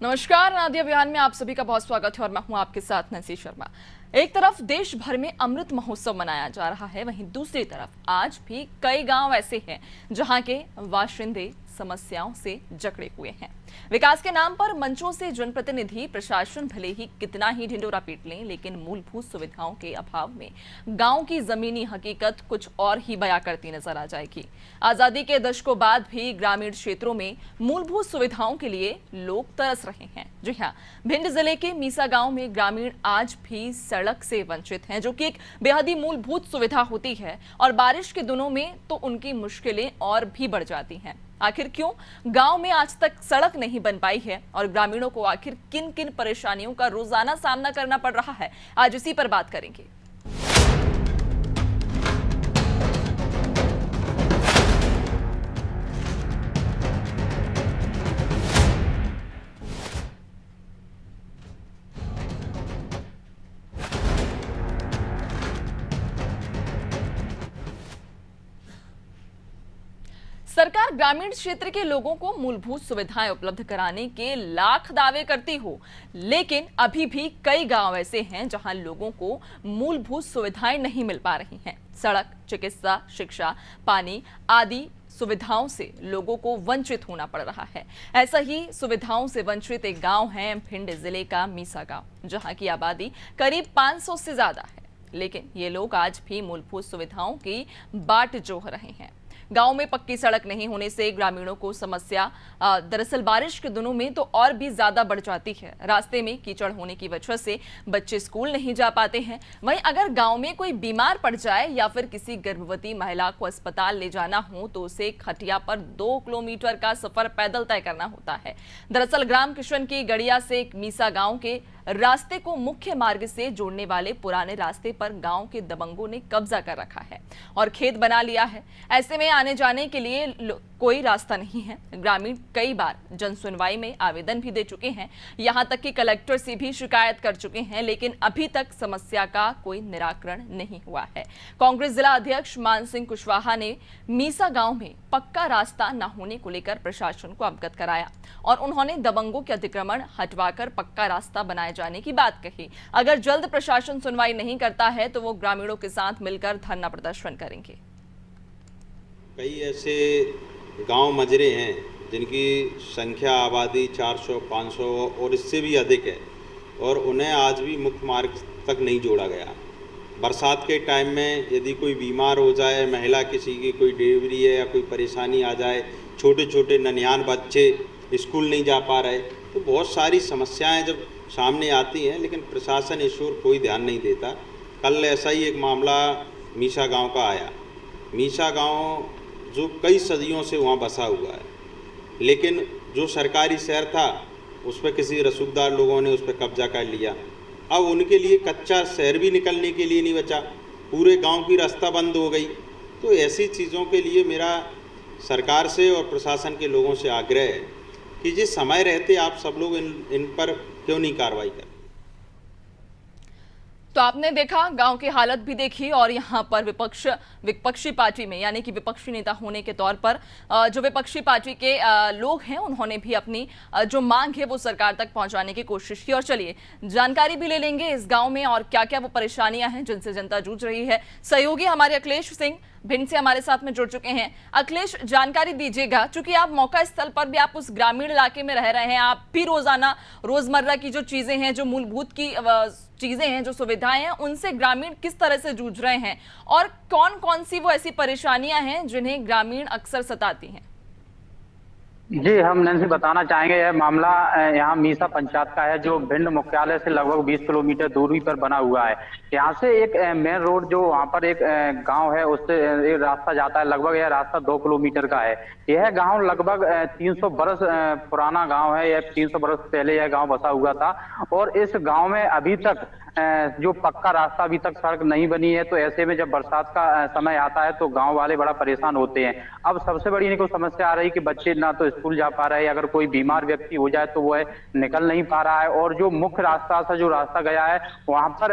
नमस्कार, नादिया बयान में आप सभी का बहुत स्वागत है और मैं हूं आपके साथ नैन्सी शर्मा। एक तरफ देश भर में अमृत महोत्सव मनाया जा रहा है, वहीं दूसरी तरफ आज भी कई गांव ऐसे हैं जहां के बाशिंदे समस्याओं से जकड़े हुए हैं। विकास के नाम पर मंचों से जनप्रतिनिधि प्रशासन भले ही कितना ही ढिंढोरा पीट लें, लेकिन मूलभूत सुविधाओं के अभाव में गांव की जमीनी हकीकत कुछ और ही बयां करती नजर आ जाएगी। आजादी के दशकों बाद भी ग्रामीण क्षेत्रों में मूलभूत सुविधाओं के लिए लोग तरस रहे हैं। जी हाँ, भिंड जिले के मीसा गांव में ग्रामीण आज भी सड़क से वंचित हैं, जो कि एक बेहद ही मूलभूत सुविधा होती है, और बारिश के दिनों में तो उनकी मुश्किलें और भी बढ़ जाती हैं। आखिर क्यों गांव में आज तक सड़क नहीं बन पाई है और ग्रामीणों को आखिर किन किन परेशानियों का रोजाना सामना करना पड़ रहा है, आज इसी पर बात करेंगे। सरकार ग्रामीण क्षेत्र के लोगों को मूलभूत सुविधाएं उपलब्ध कराने के लाख दावे करती हो, लेकिन अभी भी कई गांव ऐसे हैं जहां लोगों को मूलभूत सुविधाएं नहीं मिल पा रही हैं। सड़क, चिकित्सा, शिक्षा, पानी आदि सुविधाओं से लोगों को वंचित होना पड़ रहा है। ऐसा ही सुविधाओं से वंचित एक गांव है भिंड जिले का मीसा गांव, जहां की आबादी करीब 500 से ज्यादा है, लेकिन ये लोग आज भी मूलभूत सुविधाओं की बाट जोह रहे हैं। गांव में पक्की सड़क नहीं होने से ग्रामीणों को समस्या दरअसल बारिश के दिनों में तो और भी ज्यादा बढ़ जाती है। रास्ते में कीचड़ होने की वजह से बच्चे स्कूल नहीं जा पाते हैं। वहीं अगर गांव में कोई बीमार पड़ जाए या फिर किसी गर्भवती महिला को अस्पताल ले जाना हो तो उसे खटिया पर 2 किलोमीटर का सफर पैदल तय करना होता है। दरअसल ग्राम किशन की गड़िया से मीसा गांव के रास्ते को मुख्य मार्ग से जोड़ने वाले पुराने रास्ते पर गांव के दबंगों ने कब्जा कर रखा है और खेत बना लिया है। ऐसे में आने जाने के लिए कोई रास्ता नहीं है। ग्रामीण कई बार जन सुनवाई में आवेदन भी दे चुके हैं, यहां तक कि कलेक्टर से भी शिकायत कर चुके हैं, लेकिन अभी तक समस्या का कोई निराकरण नहीं हुआ है। कांग्रेस जिला अध्यक्ष मान सिंह कुशवाहा ने मीसा गांव में पक्का रास्ता न होने को लेकर प्रशासन को अवगत कराया और उन्होंने दबंगों के अतिक्रमण हटवाकर पक्का रास्ता बनाए जाने की बात कही। अगर जल्द प्रशासन सुनवाई नहीं करता है तो वो ग्रामीणों के साथ मिलकर धरना प्रदर्शन करेंगे। कई ऐसे गांव मजरे हैं जिनकी संख्या आबादी 400, 500 और इससे भी अधिक है और उन्हें आज भी मुख्य मार्ग तक नहीं जोड़ा गया। बरसात के टाइम में यदि कोई बीमार हो जाए, महिला किसी की कोई डिलीवरी है या कोई परेशानी आ जाए, छोटे छोटे नन्हान बच्चे स्कूल नहीं जा पा रहे, तो बहुत सारी समस्याएं जब सामने आती हैं, लेकिन प्रशासन इस ओर कोई ध्यान नहीं देता। कल ऐसा ही एक मामला मीसा गांव का आया। मीसा गांव जो कई सदियों से वहाँ बसा हुआ है, लेकिन जो सरकारी शहर था उस पर किसी रसूखदार लोगों ने उस पर कब्जा कर लिया। अब उनके लिए कच्चा शहर भी निकलने के लिए नहीं बचा, पूरे गांव की रास्ता बंद हो गई। तो ऐसी चीज़ों के लिए मेरा सरकार से और प्रशासन के लोगों से आग्रह है कि जिस समय रहते आप सब लोग इन पर क्यों नहीं कार्रवाई करें। तो आपने देखा, गांव की हालत भी देखी और यहां पर विपक्षी पार्टी में यानी कि विपक्षी नेता होने के तौर पर जो विपक्षी पार्टी के लोग हैं उन्होंने भी अपनी जो मांग है वो सरकार तक पहुंचाने की कोशिश की। और चलिए जानकारी भी ले लेंगे इस गांव में और क्या क्या वो परेशानियां हैं जिनसे जनता जूझ रही है। सहयोगी हमारे अखिलेश सिंह भिंड से हमारे साथ में जुड़ चुके हैं। अखिलेश, जानकारी दीजिएगा, चूंकि आप मौका स्थल पर भी, आप उस ग्रामीण इलाके में रह रहे हैं, आप भी रोजाना रोजमर्रा की जो चीजें हैं, जो मूलभूत की चीजें हैं, जो सुविधाएं हैं, उनसे ग्रामीण किस तरह से जूझ रहे हैं और कौन कौन सी वो ऐसी परेशानियां हैं जिन्हें ग्रामीण अक्सर सताती हैं? जी, हम नैन्सी बताना चाहेंगे, यह मामला यहाँ मीसा पंचायत का है, जो भिंड मुख्यालय से लगभग 20 किलोमीटर दूरी पर बना हुआ है। यहाँ से एक मेन रोड, जो वहाँ पर एक गांव है, उससे एक रास्ता जाता है। लगभग यह रास्ता 2 किलोमीटर का है। यह गांव लगभग 300 बरस पुराना गांव है। यह 300 बरस पहले यह गांव बसा हुआ था और इस गांव में अभी तक जो पक्का रास्ता अभी तक सड़क नहीं बनी है, तो ऐसे में जब बरसात का समय आता है तो गांव वाले बड़ा परेशान होते हैं। अब सबसे बड़ी इनको समस्या आ रही कि बच्चे ना तो स्कूल जा पा रहे हैं, अगर कोई बीमार व्यक्ति हो जाए तो वह निकल नहीं पा रहा है, और जो मुख्य रास्ता से जो रास्ता गया है वहां पर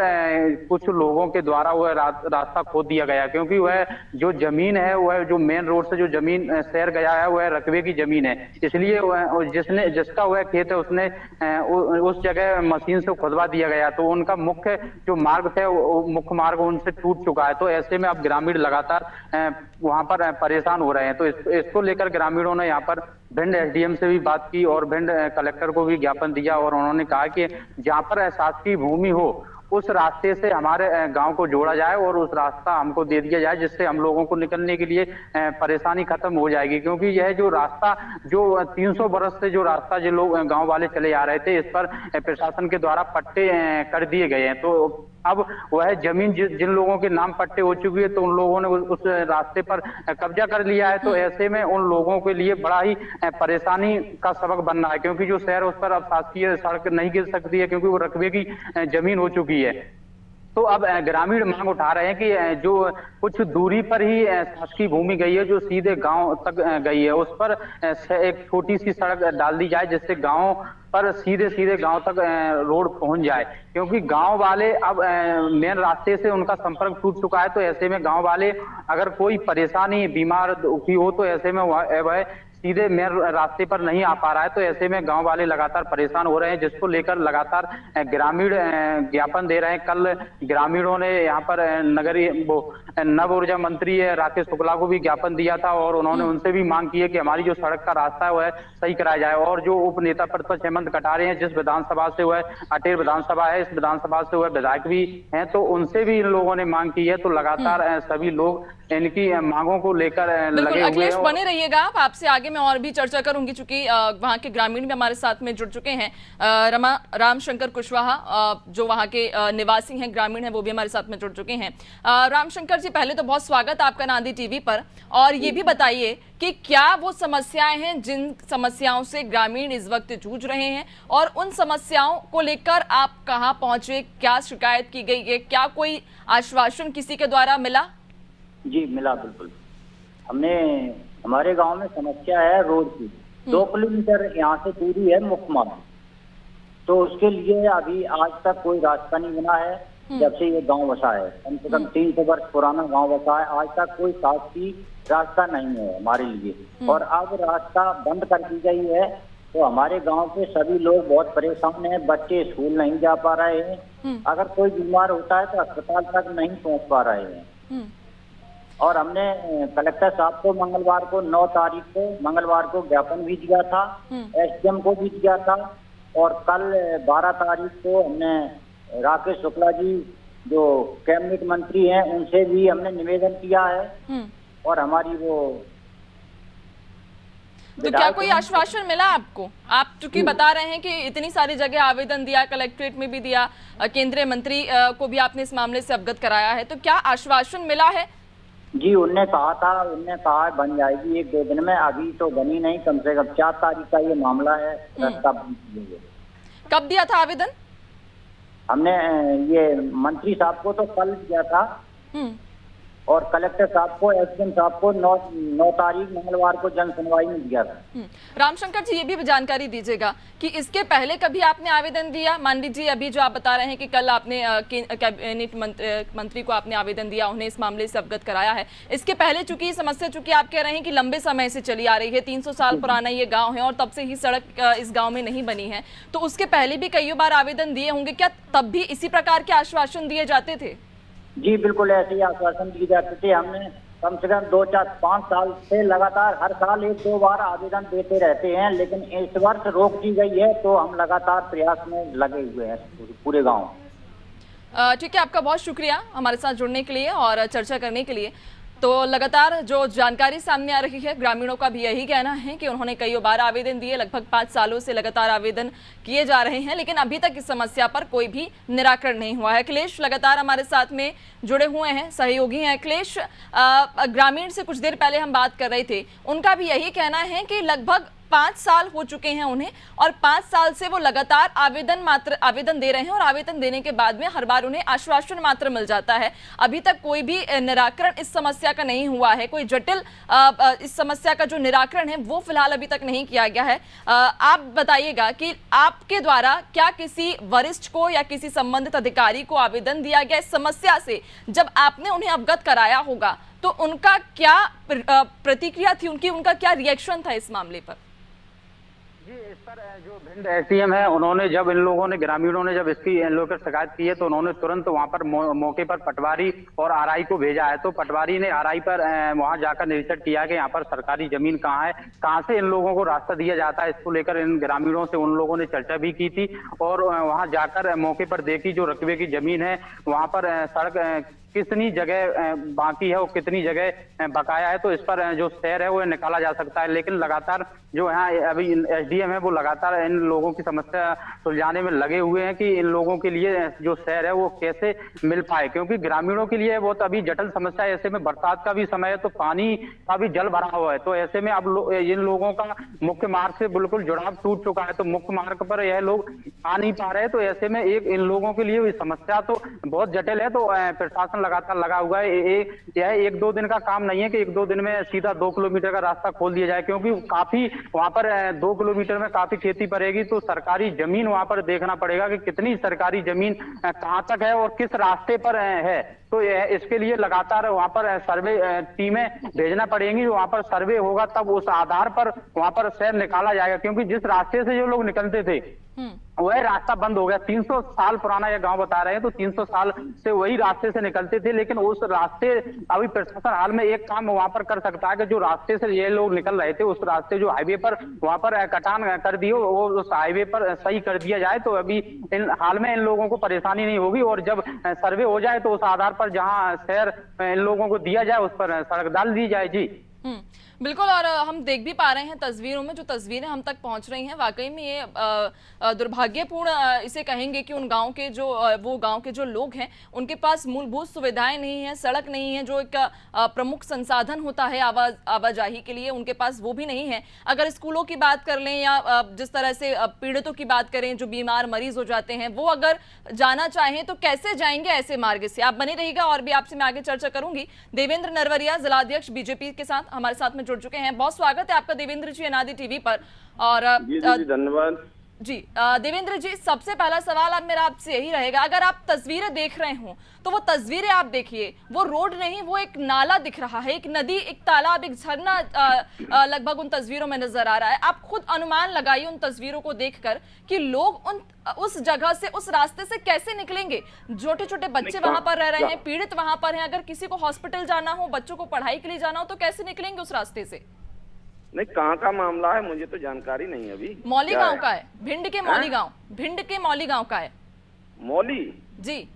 कुछ लोगों के द्वारा वह रास्ता खोद दिया गया, क्योंकि वह जो जमीन है, वह जो मेन रोड से जो जमीन शहर गया है वह रकबे की जमीन है, इसलिए जिसका वह खेत है उसने उस जगह मशीन से खुदवा दिया गया, तो उनका मुख्य जो मार्ग थे मुख्य मार्ग उनसे टूट चुका है। तो ऐसे में अब ग्रामीण लगातार वहां पर परेशान हो रहे हैं। तो इसको लेकर ग्रामीणों ने यहाँ पर भिंड एसडीएम से भी बात की और भिंड कलेक्टर को भी ज्ञापन दिया, और उन्होंने कहा कि जहाँ पर शासकीय भूमि हो उस रास्ते से हमारे गांव को जोड़ा जाए और उस रास्ता हमको दे दिया जाए, जिससे हम लोगों को निकलने के लिए परेशानी खत्म हो जाएगी। क्योंकि यह जो रास्ता जो 300 बरस से जो रास्ता जो लोग गांव वाले चले आ रहे थे, इस पर प्रशासन के द्वारा पट्टे कर दिए गए हैं। तो अब वह जमीन जिन लोगों के नाम पट्टे हो चुकी है, तो उन लोगों ने उस रास्ते पर कब्जा कर लिया है। तो ऐसे में उन लोगों के लिए बड़ा ही परेशानी का सबक बन रहा है, क्योंकि जो शहर उस पर अब शासकीय सड़क नहीं गिर सकती है, क्योंकि वो रकबे की जमीन हो चुकी है। तो अब ग्रामीण मांग उठा रहे हैं कि जो कुछ दूरी पर ही शासकीय भूमि गई है, जो सीधे गांव तक गई है, उस पर एक छोटी सी सड़क डाल दी जाए, जिससे गांव पर सीधे गांव तक रोड पहुंच जाए। क्योंकि गांव वाले अब मेन रास्ते से उनका संपर्क टूट चुका है। तो ऐसे में गांव वाले अगर कोई परेशानी बीमार दुखी हो तो ऐसे में वह सीधे मेन रास्ते पर नहीं आ पा रहा है। तो ऐसे में गांव वाले लगातार परेशान हो रहे हैं, जिसको लेकर लगातार ग्रामीण ज्ञापन दे रहे हैं। कल ग्रामीणों ने यहाँ पर नव ऊर्जा मंत्री राकेश शुक्ला को भी ज्ञापन दिया था, और उन्होंने उनसे भी मांग की है कि हमारी जो सड़क का रास्ता है वह सही कराया जाए। और जो उप नेता प्रतिपक्ष हेमंत कटारे हैं, जिस विधानसभा से वह अटेर विधानसभा है, इस विधानसभा से वह विधायक भी हैं, तो उनसे भी इन लोगों ने मांग की है। तो लगातार सभी लोग इनकी मांगों को लेकर लगे हुए हैं। बने रहिएगा, आपसे आगे मैं और भी चर्चा करूंगी, चूंकि वहां के ग्रामीण भी हमारे साथ में जुड़ चुके हैं। रामशंकर कुशवाहा जो वहां के निवासी हैं, ग्रामीण हैं, वो भी हमारे साथ में जुड़ चुके हैं। रामशंकर जी, पहले तो बहुत स्वागत आपका नांदी टीवी पर, और ये भी बताइए कि क्या वो समस्याएं हैं जिन समस्याओं से ग्रामीण इस वक्त जूझ रहे हैं, और उन समस्याओं को लेकर आप कहां पहुंचे, क्या शिकायत की गई है, क्या कोई आश्वासन किसी के द्वारा मिला? जी मिला, बिल्कुल। हमारे गांव में समस्या है रोड की। 2 किलोमीटर यहाँ से दूरी है मुख्य मार्ग, तो उसके लिए अभी आज तक कोई रास्ता नहीं बना है। जब से ये गांव बसा है, कम से कम 300 वर्ष पुराना गांव बसा है, आज तक कोई शासकीय रास्ता नहीं है हमारे लिए। और अब रास्ता बंद कर दी गई है, तो हमारे गांव के सभी लोग बहुत परेशान हैं। बच्चे स्कूल नहीं जा पा रहे हैं, अगर कोई बीमार होता है तो अस्पताल तक नहीं पहुंच पा रहे हैं। और हमने कलेक्टर साहब को मंगलवार को 9 तारीख को मंगलवार को ज्ञापन भी दिया था, एसडीएम को भी दिया था, और कल 12 तारीख को हमने राकेश शुक्ला जी जो कैबिनेट मंत्री हैं उनसे भी हमने निवेदन किया है। और हमारी वो तो क्या कोई आश्वासन मिला आपको? आप चूंकि बता रहे हैं कि इतनी सारी जगह आवेदन दिया, कलेक्ट्रेट में भी दिया, केंद्रीय मंत्री को भी आपने इस मामले से अवगत कराया है, तो क्या आश्वासन मिला है? जी, उनने कहा बन जाएगी 1-2 दिन में, अभी तो बनी नहीं। कम से कम 4 तारीख का ये मामला है। कब दिया था आवेदन? हमने ये मंत्री साहब को तो कल दिया था, और कलेक्टर साहब को, एसडीएम साहब को 9 तारीख मंगलवार को जन सुनवाई में दिया था। रामशंकर जी, ये भी जानकारी दीजिएगा कि इसके पहले कभी आपने आवेदन दिया? मान लीजिए अभी जो आप बता रहे हैं कि कल आपने कैबिनेट मंत्री को आपने आवेदन दिया, उन्हें इस मामले से अवगत कराया है। इसके पहले चूंकि समस्या चूंकि आप कह रहे हैं कि लंबे समय से चली आ रही है, 300 साल पुराना ये गाँव है, और तब से ही सड़क इस गाँव में नहीं बनी है, तो उसके पहले भी कई बार आवेदन दिए होंगे, क्या तब भी इसी प्रकार के आश्वासन दिए जाते थे? जी बिल्कुल, ऐसे ही आश्वासन दिए जाते थे। हमने कम से कम 2-4-5 साल से लगातार हर साल 1-2 बार आवेदन देते रहते हैं, लेकिन इस वर्ष रोक दी गई है, तो हम लगातार प्रयास में लगे हुए हैं पूरे गांव। ठीक है, आपका बहुत शुक्रिया हमारे साथ जुड़ने के लिए और चर्चा करने के लिए। तो लगातार जो जानकारी सामने आ रही है, ग्रामीणों का भी यही कहना है कि उन्होंने कई बार आवेदन दिए, लगभग 5 सालों से लगातार आवेदन किए जा रहे हैं, लेकिन अभी तक इस समस्या पर कोई भी निराकरण नहीं हुआ है। अखिलेश लगातार हमारे साथ में जुड़े हुए हैं, सहयोगी हैं। अखिलेश, ग्रामीण से कुछ देर पहले हम बात कर रहे थे, उनका भी यही कहना है कि लगभग 5 साल हो चुके हैं उन्हें, और 5 साल से वो लगातार आवेदन दे रहे हैं, और आवेदन देने के बाद में हर बार उन्हें आश्वासन मात्र मिल जाता है। अभी तक कोई भी निराकरण इस समस्या का नहीं हुआ है, कोई जटिल इस समस्या का जो निराकरण है वो फिलहाल अभी तक नहीं किया गया है। आप बताइएगा कि आपके द्वारा क्या किसी वरिष्ठ को या किसी संबंधित अधिकारी को आवेदन दिया गया इस समस्या से? जब आपने उन्हें अवगत कराया होगा तो उनका क्या प्रतिक्रिया थी, उनका क्या रिएक्शन था इस मामले पर? जी, इस पर जो भिंड एसडीएम है, उन्होंने जब इन लोगों ने, ग्रामीणों ने जब इसकी इन लोगों पर शिकायत की है तो उन्होंने तुरंत वहां पर मौके पर पटवारी और आरआई को भेजा है। तो पटवारी ने आरआई पर वहां जाकर निरीक्षण किया कि यहाँ पर सरकारी जमीन कहाँ है, कहाँ से इन लोगों को रास्ता दिया जाता है। इसको लेकर इन ग्रामीणों से उन लोगों ने चर्चा भी की थी, और वहां जाकर मौके पर देखी जो रकबे की जमीन है, वहां पर सड़क कितनी जगह बाकी है और कितनी जगह बकाया है, तो इस पर जो शहर है वो निकाला जा सकता है। लेकिन लगातार जो यहाँ अभी एसडीएम है वो लगातार इन लोगों की समस्या सुलझाने में लगे हुए हैं कि इन लोगों के लिए जो शहर है वो कैसे मिल पाए, क्योंकि ग्रामीणों के लिए बहुत अभी जटिल समस्या है। ऐसे में बरसात का भी समय है तो पानी का भी जल भरा हुआ है, तो ऐसे में अब इन लोगों का मुख्य मार्ग से बिल्कुल जुड़ाव टूट चुका है, तो मुख्य मार्ग पर यह लोग आ नहीं पा रहे। तो ऐसे में इन लोगों के लिए समस्या तो बहुत जटिल है। तो प्रशासन लगातार लगा हुआ है। यह 1-2 दिन का काम नहीं है कि 1-2 दिन में सीधा 2 किलोमीटर का रास्ता खोल दिया जाए, क्योंकि काफी वहां पर 2 किलोमीटर में काफी खेती पड़ेगी। तो सरकारी जमीन वहां पर देखना पड़ेगा कि कितनी सरकारी जमीन कहां तक है और किस रास्ते पर है। तो इसके लिए लगातार वहां पर सर्वे टीमें भेजना पड़ेंगी। वहां पर सर्वे होगा तब उस आधार पर वहां पर शहर निकाला जाएगा, क्योंकि जिस रास्ते से जो लोग निकलते थे वह रास्ता बंद हो गया। 300 साल पुराना यह गांव बता रहे हैं, तो 300 साल से वही रास्ते से निकलते थे। लेकिन उस रास्ते, अभी प्रशासन हाल में एक काम वहां पर कर सकता है कि जो रास्ते से ये लोग निकल रहे थे उस रास्ते जो हाईवे पर वहां पर कटान कर दिए, वो उस हाईवे पर सही कर दिया जाए, तो अभी हाल में इन लोगों को परेशानी नहीं होगी। और जब सर्वे हो जाए तो उस आधार पर जहाँ शहर इन लोगों को दिया जाए उस पर सड़क डाल दी जाए। जी बिल्कुल, और हम देख भी पा रहे हैं तस्वीरों में, जो तस्वीरें हम तक पहुंच रही हैं, वाकई में ये दुर्भाग्यपूर्ण इसे कहेंगे कि उन गांव के वो गांव के जो लोग हैं उनके पास मूलभूत सुविधाएं नहीं हैं, सड़क नहीं है, जो एक प्रमुख संसाधन होता है आवाजाही के लिए, उनके पास वो भी नहीं है। अगर स्कूलों की बात कर लें या जिस तरह से पीड़ितों की बात करें, जो बीमार मरीज हो जाते हैं, वो अगर जाना चाहें तो कैसे जाएंगे ऐसे मार्ग से? आप बने रहिएगा, और भी आपसे मैं आगे चर्चा करूंगी। देवेंद्र नरवरिया, जिलाध्यक्ष बीजेपी के साथ हमारे साथ जुड़ चुके हैं। बहुत स्वागत है आपका देवेंद्र जी अनादि टीवी पर। और जी धन्यवाद जी। देवेंद्र जी, सबसे पहला सवाल अब मेरा आपसे यही रहेगा, अगर आप तस्वीरें देख रहे हो तो वो तस्वीरें आप देखिए, वो रोड नहीं, वो एक नाला दिख रहा है, एक नदी, एक तालाब, एक झरना लगभग उन तस्वीरों में नजर आ रहा है। आप खुद अनुमान लगाइए उन तस्वीरों को देखकर कि लोग उस जगह से, उस रास्ते से कैसे निकलेंगे। छोटे छोटे बच्चे वहां पर रह रहे हैं, पीड़ित वहां पर हैं, अगर किसी को हॉस्पिटल जाना हो, बच्चों को पढ़ाई के लिए जाना हो, तो कैसे निकलेंगे उस रास्ते से? नहीं, कहाँ का मामला है मुझे तो जानकारी नहीं अभी। मौली गांव का है, भिंड के मौली गांव, भिंड के मौली गांव का है। मौली? जी।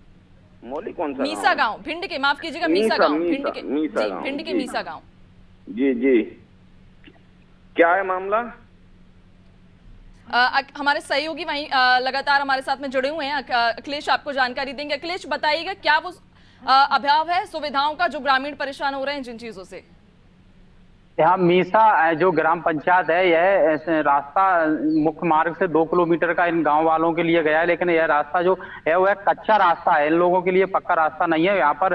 मौली कौन सा? मीसा गांव, भिंड के, माफ कीजिएगा, मीसा गांव, भिंड के, भिंड के मीसा गांव। जी जी, क्या है मामला? हमारे सहयोगी वहीं लगातार हमारे साथ में जुड़े हुए हैं, अखिलेश आपको जानकारी देंगे। अखिलेश, बताइएगा क्या वो अभाव है सुविधाओं का जो ग्रामीण परेशान हो रहे हैं जिन चीजों से? यहाँ मीसा जो ग्राम पंचायत है, यह रास्ता मुख्य मार्ग से 2 किलोमीटर का इन गांव वालों के लिए गया है, लेकिन यह रास्ता जो है वह कच्चा रास्ता है, इन लोगों के लिए पक्का रास्ता नहीं है। यहाँ पर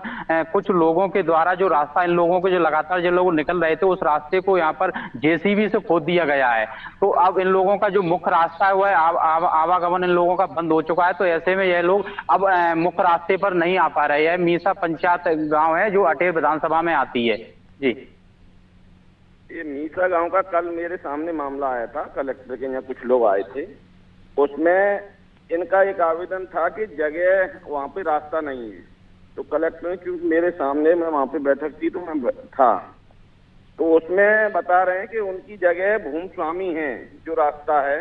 कुछ लोगों के द्वारा जो रास्ता इन लोगों को, जो लगातार जो लोग निकल रहे थे, उस रास्ते को यहाँ पर जेसीबी से खोद दिया गया है। तो अब इन लोगों का जो मुख्य रास्ता है वह आवागमन इन लोगों का बंद हो चुका है। तो ऐसे में यह लोग अब मुख्य रास्ते पर नहीं आ पा रहे हैं। मीसा पंचायत गाँव है जो अटेर विधानसभा में आती है। जी, ये मीसा गांव का कल मेरे सामने मामला आया था, कलेक्टर के यहाँ कुछ लोग आए थे, उसमें इनका एक आवेदन था कि जगह वहाँ पे रास्ता नहीं है। तो कलेक्टर ने, क्योंकि मेरे सामने, मैं वहाँ पे बैठक थी तो मैं था, तो उसमें बता रहे हैं कि उनकी जगह भूमि स्वामी है, जो रास्ता है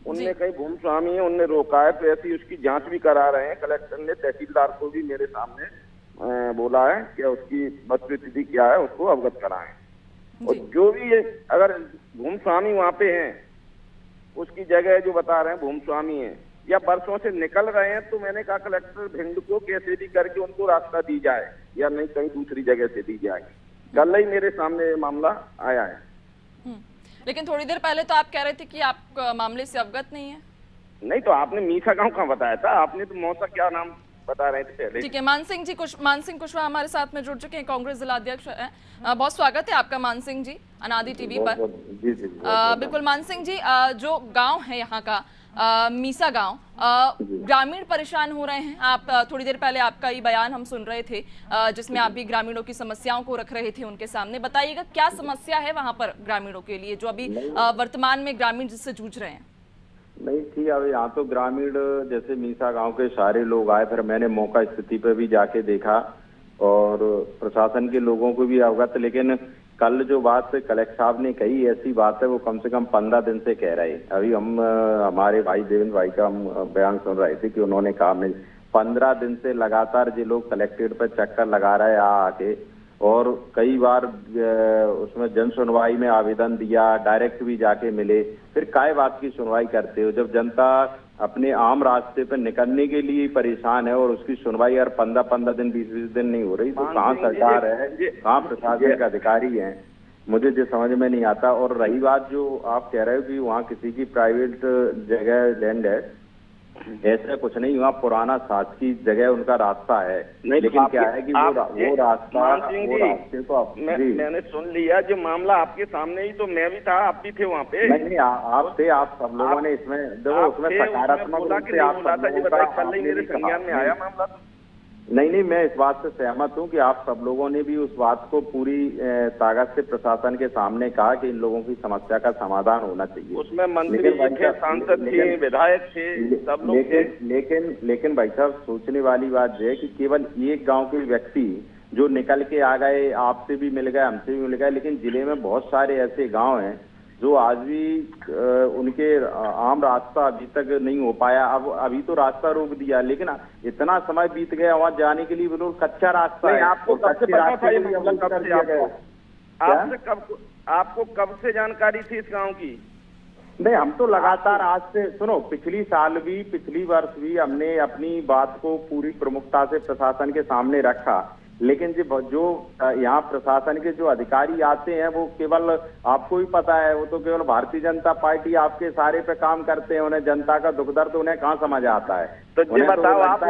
उनने कहीं भूमि स्वामी है, उनने रोका है, तो ऐसी उसकी जांच भी करा रहे हैं। कलेक्टर ने तहसीलदार को भी मेरे सामने बोला है कि उसकी वस्तुस्थिति क्या है उसको अवगत कराएं। और जो भी अगर भूमि स्वामी वहाँ पे हैं, उसकी जगह जो बता रहे हैं भूमि स्वामी है या वर्षों से निकल रहे हैं, तो मैंने कहा कलेक्टर भिंड को कैसे भी करके उनको रास्ता दी जाए या नहीं कहीं दूसरी जगह से दी जाए। कल ही मेरे सामने मामला आया है। लेकिन थोड़ी देर पहले तो आप कह रहे थे कि आप मामले से अवगत नहीं है। नहीं तो आपने मीठा गांव कहाँ बताया था, आपने तो मौसा क्या नाम बता रहे थे पहले। ठीक है, मान सिंह कुशवाहा हमारे साथ में जुड़ चुके हैं, कांग्रेस जिला अध्यक्ष हैं। बहुत स्वागत है आपका मान सिंह जी अनादि टीवी पर। बिल्कुल मान सिंह जी, जो गांव है यहाँ का मीसा गांव, ग्रामीण परेशान हो रहे हैं। आप थोड़ी देर पहले आपका ये बयान हम सुन रहे थे जिसमें आप भी ग्रामीणों की समस्याओं को रख रहे थे उनके सामने। बताइएगा क्या समस्या है वहां पर ग्रामीणों के लिए, जो अभी वर्तमान में ग्रामीण जिससे जूझ रहे हैं। नहीं थी, अब यहाँ तो ग्रामीण जैसे मीसा गांव के सारे लोग आए, फिर मैंने मौका स्थिति पे भी जाके देखा और प्रशासन के लोगों को भी अवगत। लेकिन कल जो बात कलेक्टर साहब ने कही ऐसी बात है वो कम से कम 15 दिन से कह रहे हैं। अभी हम हमारे भाई देवेंद्र भाई का हम बयान सुन रहे थे कि उन्होंने कहा 15 दिन से लगातार ये लोग कलेक्ट्रेट पर चक्कर लगा रहे आके, और कई बार उसमें जन सुनवाई में आवेदन दिया, डायरेक्ट भी जाके मिले। फिर काय बात की सुनवाई करते हो जब जनता अपने आम रास्ते पर निकलने के लिए परेशान है और उसकी सुनवाई हर 15 दिन 20 दिन नहीं हो रही, तो कहाँ सरकार है, कहाँ प्रशासनिक अधिकारी हैं, मुझे जो समझ में नहीं आता। और रही बात जो आप कह रहे हो कि वहाँ किसी की प्राइवेट जगह लैंड है, ऐसा कुछ नहीं हुआ। पुराना शासकीय जगह उनका रास्ता है, लेकिन क्या है कि वो रास्ते तो मैंने सुन लिया जो मामला आपके सामने ही, तो मैं भी था, आप भी थे वहाँ पे। नहीं आप थे, आप सब लोगों ने इसमें देखो उसमें सकारात्मक रूप से आप कल ही मेरे संज्ञान में आया मामला। नहीं, मैं इस बात से सहमत हूं कि आप सब लोगों ने भी उस बात को पूरी ताकत से प्रशासन के सामने कहा कि इन लोगों की समस्या का समाधान होना चाहिए। उसमें मंत्री थे, सांसद थे, विधायक थे, सब लोग थे। लेकिन भाई साहब, सोचने वाली बात यह है कि केवल एक गांव के व्यक्ति जो निकल के आ गए, आपसे भी मिल गए, हमसे भी मिल गए, लेकिन जिले में बहुत सारे ऐसे गाँव हैं जो आज भी उनके आम रास्ता अभी तक नहीं हो पाया। अब अभी तो रास्ता रोक दिया, लेकिन इतना समय बीत गया वहां जाने के लिए बिल्कुल कच्चा रास्ता है। आपको कब से पता था ये मामला, आपको कब से जानकारी थी इस गांव की? नहीं, हम तो लगातार आज से सुनो, पिछली साल भी, पिछली वर्ष भी हमने अपनी बात को पूरी प्रमुखता से प्रशासन के सामने रखा। लेकिन जो यहाँ प्रशासन के जो अधिकारी आते हैं वो केवल, आपको भी पता है, वो तो केवल भारतीय जनता पार्टी आपके सारे पे काम करते हैं, उन्हें जनता का दुख दर्द उन्हें कहाँ समझ आता है। तो ये बताओ आप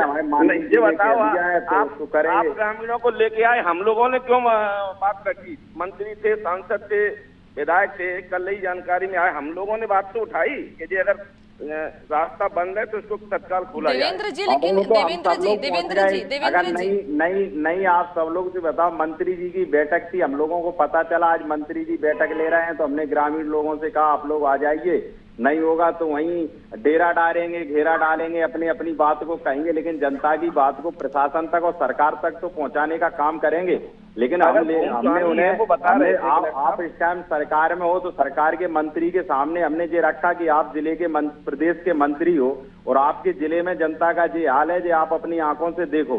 ग्रामीणों को लेके आए, हम लोगों ने क्यों बात रखी? मंत्री थे, सांसद थे, विधायक थे, कल ही जानकारी में आए, हम लोगों ने बात तो उठाई कि अगर रास्ता बंद है तो उसको तत्काल खोला जाए। देवेंद्र जी, लेकिन देवेंद्र जी नहीं, आप सब लोग से बताओ, मंत्री जी की बैठक थी, हम लोगों को पता चला आज मंत्री जी बैठक ले रहे हैं, तो हमने ग्रामीण लोगों से कहा आप लोग आ जाइए, नहीं होगा तो वहीं डेरा डालेंगे, घेरा डालेंगे, अपनी बात को कहेंगे, लेकिन जनता की बात को प्रशासन तक और सरकार तक तो पहुंचाने का काम करेंगे। लेकिन हमने उन्हें आप इस टाइम सरकार में हो तो सरकार के मंत्री के सामने हमने ये रखा कि आप जिले के प्रदेश के मंत्री हो और आपके जिले में जनता का ये हाल है जो आप अपनी आंखों से देखो।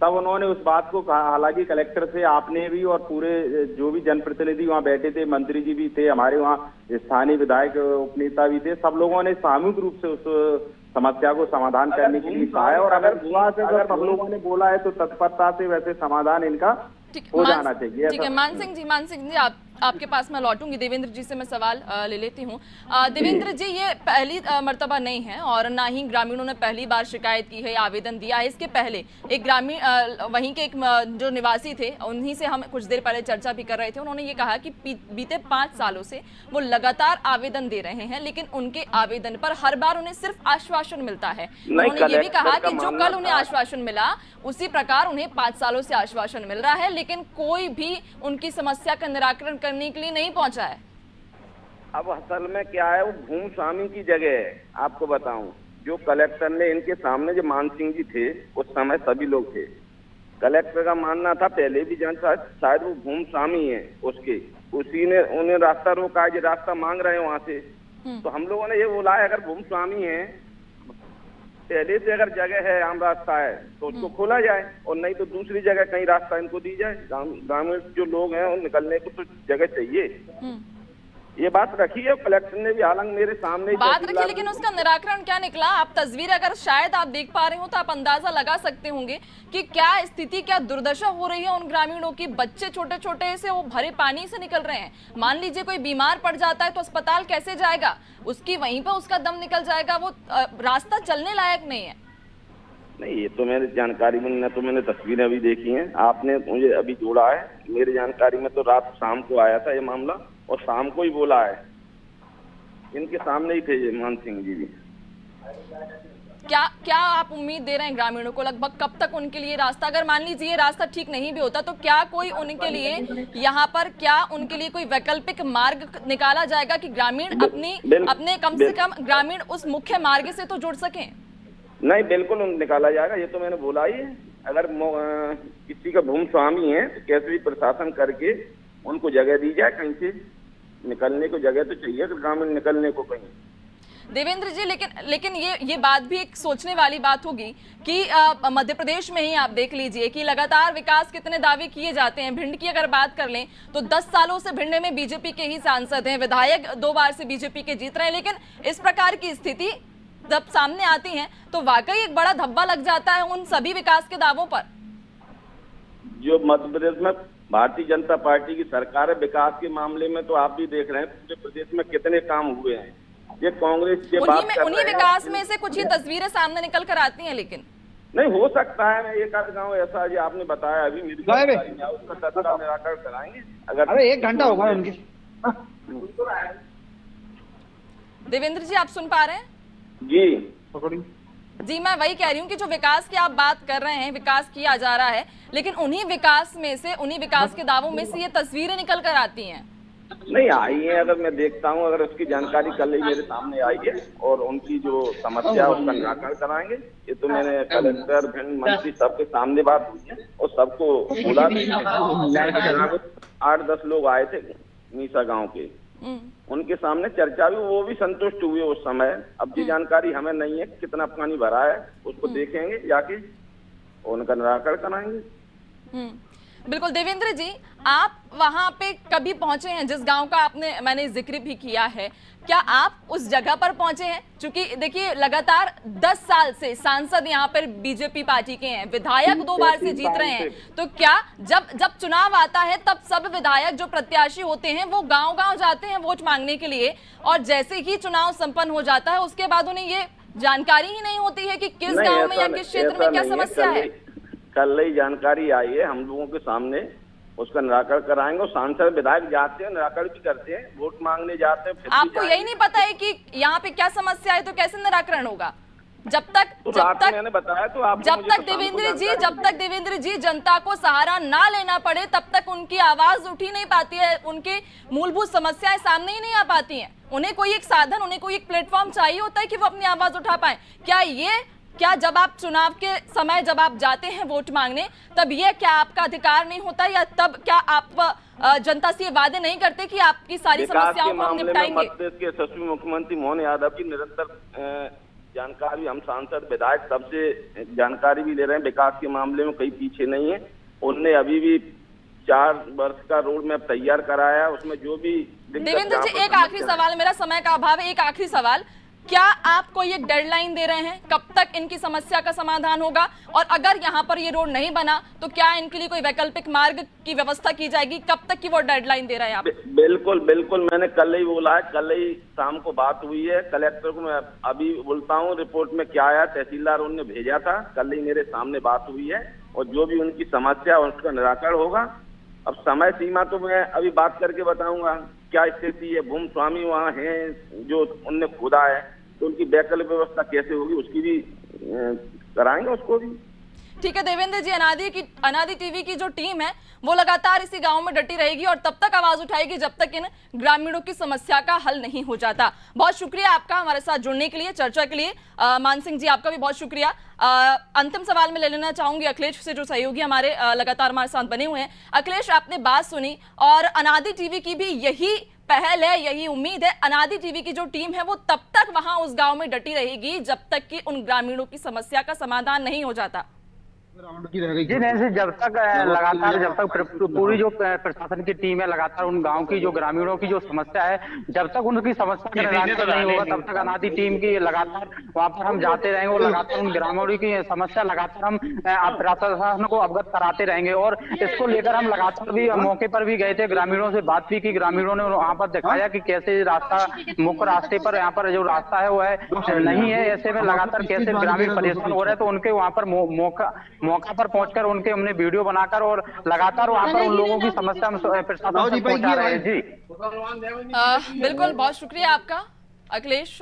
तब उन्होंने उस बात को कहा, हालांकि कलेक्टर से आपने भी और पूरे जो भी जनप्रतिनिधि वहाँ बैठे थे, मंत्री जी भी थे, हमारे वहाँ स्थानीय विधायक उपनेता भी थे, सब लोगों ने सामूहिक रूप से उस समस्या को समाधान करने के लिए कहा है। और अगर सब लोगों ने बोला है तो तत्परता से वैसे समाधान इनका हो जाना चाहिए। ठीक है, मान सिंह जी आपके पास मैं लौटूंगी। देवेंद्र जी से मैं सवाल ले लेती हूँ। देवेंद्र जी, ये पहली मर्तबा नहीं है और ना ही ग्रामीणों ने पहली बार शिकायत की है, आवेदन दिया है। इसके पहले एक ग्रामीण वहीं के एक जो निवासी थे, उन्हीं से हम कुछ देर पहले चर्चा भी कर रहे थे, उन्होंने ये कहा कि बीते 5 सालों से वो लगातार आवेदन दे रहे हैं, लेकिन उनके आवेदन पर हर बार उन्हें सिर्फ आश्वासन मिलता है। उन्होंने ये भी कहा कि जो कल उन्हें आश्वासन मिला उसी प्रकार उन्हें 5 सालों से आश्वासन मिल रहा है, लेकिन कोई भी उनकी समस्या का निराकरण करने के लिए नहीं पहुंचा है। अब असल में क्या है, वो भूमि स्वामी की जगह है। आपको बताऊं, जो कलेक्टर ने इनके सामने, जो मान सिंह जी थे उस समय सभी लोग थे, कलेक्टर का मानना था पहले भी शायद वो भूमि स्वामी है उसके, उसी ने उन्हें रास्ता रोका है, जो रास्ता मांग रहे हैं वहां से। तो हम लोगों ने ये बोला है अगर भूमि स्वामी है, पहले से अगर जगह है, आम रास्ता है, तो उसको खोला जाए, और नहीं तो दूसरी जगह कहीं रास्ता इनको दी जाए। ग्रामीण जो लोग हैं उन निकलने को तो जगह चाहिए। ये बात रखी है कलेक्टर ने भी, हालांकि मेरे सामने ही बात रखी, तहसीलदार लेकिन उसका निराकरण क्या निकला? आप तस्वीर अगर शायद आप देख पा रहे हो तो आप अंदाजा लगा सकते होंगे कि क्या स्थिति, क्या दुर्दशा हो रही है उन ग्रामीणों की। बच्चे छोटे छोटे से वो भरे पानी से निकल रहे हैं। मान लीजिए कोई बीमार पड़ जाता है तो अस्पताल कैसे जाएगा? उसकी वहीं पर उसका दम निकल जाएगा। वो रास्ता चलने लायक नहीं है। नहीं, ये तो मेरी जानकारी में न, तो मैंने तस्वीरें अभी देखी हैं, आपने मुझे अभी जोड़ा है। मेरी जानकारी में तो रात शाम को आया था ये मामला, और शाम को ही बोला है, इनके सामने ही थे ये मान सिंह जी भी। क्या आप उम्मीद दे रहे हैं ग्रामीणों को? लगभग कब तक उनके लिए रास्ता, अगर मान लीजिए ये रास्ता ठीक नहीं भी होता तो क्या कोई उनके लिए यहाँ पर, क्या उनके लिए कोई वैकल्पिक मार्ग निकाला जाएगा कि ग्रामीण अपने कम से कम ग्रामीण उस मुख्य मार्ग से तो जुड़ सकें? नहीं, बिल्कुल निकाला जाएगा, ये तो मैंने बोला ही है। अगर किसी का भूमि स्वामी है तो कैसे भी प्रशासन करके उनको जगह दी जाए, कहीं से निकलने को जगह तो चाहिए ग्रामीण निकलने को कहीं। देवेंद्र जी, लेकिन ये बात भी एक सोचने वाली बात होगी कि मध्य प्रदेश में ही आप देख लीजिए कि लगातार विकास कितने दावे किए जाते हैं। भिंड की अगर बात कर लें तो 10 सालों से भिंड में बीजेपी के ही सांसद हैं, विधायक 2 बार से बीजेपी के जीत रहे हैं। लेकिन इस प्रकार की स्थिति जब सामने आती है तो वाकई एक बड़ा धब्बा लग जाता है उन सभी विकास के दावों पर। जो मध्य प्रदेश में भारतीय जनता पार्टी की सरकार है, विकास के मामले में तो आप भी देख रहे हैं पूरे प्रदेश में कितने काम हुए हैं। ये कांग्रेस के उन्हीं विकास में से कुछ ही तस्वीरें सामने निकल कर आती हैं। लेकिन नहीं हो सकता है, एक आध गाँव ऐसा जो आपने बताया अभी मेरी जानकारी में, उसका तत्काल निराकरण कराएंगे। अगर 1 घंटा होगा उनकी। देवेंद्र जी, आप सुन पा रहे हैं? जी, मैं वही कह रही हूँ कि जो विकास की आप बात कर रहे हैं, विकास किया जा रहा है, लेकिन उन्हीं विकास में से, उन्हीं विकास के दावों में से ये तस्वीरें निकल कर आती हैं। नहीं आई है, अगर मैं देखता हूँ, अगर उसकी जानकारी कल ही मेरे सामने आई है और उनकी जो समस्या है उसका निराकरण कराएंगे। ये तो मैंने कलेक्टर, भिंड मंत्री सबके सामने बात हुई है और सबको बोला। 8-10 लोग आए थे मीसा गाँव के, उनके सामने चर्चा भी, वो भी संतुष्ट हुए उस समय। अब की जानकारी हमें नहीं है कितना पानी भरा है, उसको देखेंगे जाके और उनका निराकरण कराएंगे। बिल्कुल। देवेंद्र जी, आप वहां पे कभी पहुंचे हैं जिस गांव का मैंने जिक्र भी किया है? क्या आप उस जगह पर पहुंचे हैं? क्योंकि देखिए लगातार 10 साल से सांसद यहाँ पर बीजेपी पार्टी के हैं, विधायक 2 बार से जीत रहे हैं। तो क्या जब चुनाव आता है तब सब विधायक जो प्रत्याशी होते हैं वो गांव-गांव जाते हैं वोट मांगने के लिए, और जैसे ही चुनाव संपन्न हो जाता है उसके बाद उन्हें ये जानकारी ही नहीं होती है कि किस गाँव में या किस क्षेत्र में क्या समस्या है? कल ही जानकारी आई है हम लोगों के सामने, उसका निराकरण कराएंगे। और सांसद विधायक जाते हैं, निराकरण भी करते हैं, वोट मांगने जाते हैं। आपको यही नहीं पता है कि यहाँ पे क्या समस्या है तो कैसे निराकरण होगा? जब तक मैंने बताया तो आप जब तक देवेंद्र जी जनता को सहारा ना लेना पड़े तब तक उनकी आवाज उठ ही नहीं पाती है, उनके मूलभूत समस्याएं सामने ही नहीं आ पाती हैं। उन्हें कोई एक साधन, उन्हें कोई एक प्लेटफॉर्म चाहिए होता है कि वो अपनी आवाज उठा पाए। क्या जब आप चुनाव के समय जब आप जाते हैं वोट मांगने, तब ये क्या आपका अधिकार नहीं होता, या तब क्या आप जनता से ये वादे नहीं करते कि आपकी सारी समस्याओं को हम निपटाएंगे? मध्य प्रदेश के यशस्वी मुख्यमंत्री मोहन यादव की निरंतर जानकारी, हम सांसद विधायक सबसे जानकारी भी ले रहे हैं। विकास के मामले में कहीं पीछे नहीं है। उनने अभी भी 4 वर्ष का रोड मैप तैयार कराया, उसमें जो भी। देवेंद्र जी, एक आखिरी सवाल, मेरा समय का अभाव है, एक आखिरी सवाल, क्या आप कोई एक डेडलाइन दे रहे हैं कब तक इनकी समस्या का समाधान होगा? और अगर यहाँ पर ये रोड नहीं बना तो क्या इनके लिए कोई वैकल्पिक मार्ग की व्यवस्था की जाएगी? कब तक की वो डेडलाइन दे रहे हैं आप? बिल्कुल मैंने कल ही बोला है, कल ही शाम को बात हुई है। कलेक्टर को मैं अभी बोलता हूँ रिपोर्ट में क्या आया, तहसीलदार उन्होंने भेजा था, कल ही मेरे सामने बात हुई है और जो भी उनकी समस्या उसका निराकरण होगा। अब समय सीमा तो मैं अभी बात करके बताऊंगा क्या स्थिति है। भूमि स्वामी वहाँ है जो उनने खोदा है, तो उनकी वैकल्पिक व्यवस्था कैसे होगी उसकी भी कराएंगे, उसको भी। ठीक है देवेंद्र जी, अनादि टीवी की जो टीम है वो लगातार इसी गांव में डटी रहेगी और तब तक आवाज उठाएगी जब तक इन ग्रामीणों की समस्या का हल नहीं हो जाता। बहुत शुक्रिया आपका हमारे साथ जुड़ने के लिए, चर्चा के लिए। मान सिंह जी, आपका भी बहुत शुक्रिया। अंतिम सवाल में ले लेना चाहूंगी अखिलेश से, जो सहयोगी हमारे लगातार हमारे साथ बने हुए हैं। अखिलेश, आपने बात सुनी और अनादि टीवी की भी यही पहल है, यही उम्मीद है। अनादि टीवी की जो टीम है वो तब तक वहां उस गांव में डटी रहेगी जब तक कि उन ग्रामीणों की समस्या का समाधान नहीं हो जाता। जी नैन्सी, जब तक लगातार जब तक पूरी जो प्रशासन की टीम है लगातार उन गांव की जो ग्रामीणों की जो समस्या है, जब तक उनकी समस्या का निराकरण नहीं होगा तब तक अनादि टीम की लगातार वहां पर हम जाते रहेंगे और लगातार उन ग्रामीणों की समस्या लगातार हम प्रशासन को अवगत कराते रहेंगे। और इसको लेकर हम लगातार भी मौके पर भी गए थे, ग्रामीणों से बात भी की, ग्रामीणों ने वहां पर दिखाया कि कैसे रास्ता मुख्य रास्ते पर यहाँ पर जो रास्ता है वो है नहीं है, ऐसे में लगातार कैसे ग्रामीण परेशान हो रहे हैं। तो उनके वहां पर मौका पर पहुंचकर उनके हमने वीडियो बनाकर और लगातार वहां पर उन लोगों की समस्या हम प्रशासन तक पहुंचा रहे हैं। जी बिल्कुल, बहुत शुक्रिया आपका अखिलेश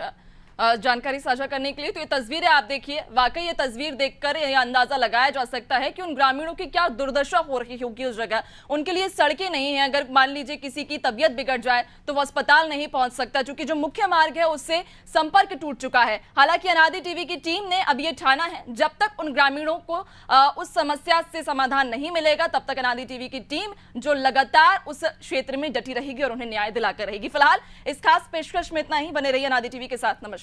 जानकारी साझा करने के लिए। तो ये तस्वीरें आप देखिए, वाकई ये तस्वीर देखकर ये अंदाजा लगाया जा सकता है कि उन ग्रामीणों की क्या दुर्दशा हो रही होगी उस जगह। उनके लिए सड़कें नहीं है, अगर मान लीजिए किसी की तबीयत बिगड़ जाए तो वो अस्पताल नहीं पहुंच सकता, क्योंकि जो मुख्य मार्ग है उससे संपर्क टूट चुका है। हालांकि अनादि टीवी की टीम ने अब ये ठाना है, जब तक उन ग्रामीणों को उस समस्या से समाधान नहीं मिलेगा तब तक अनादि टीवी की टीम जो लगातार उस क्षेत्र में डटी रहेगी और उन्हें न्याय दिलाकर रहेगी। फिलहाल इस खास पेशकश में इतना ही। बने रहिए अनादि टीवी के साथ। नमस्कार।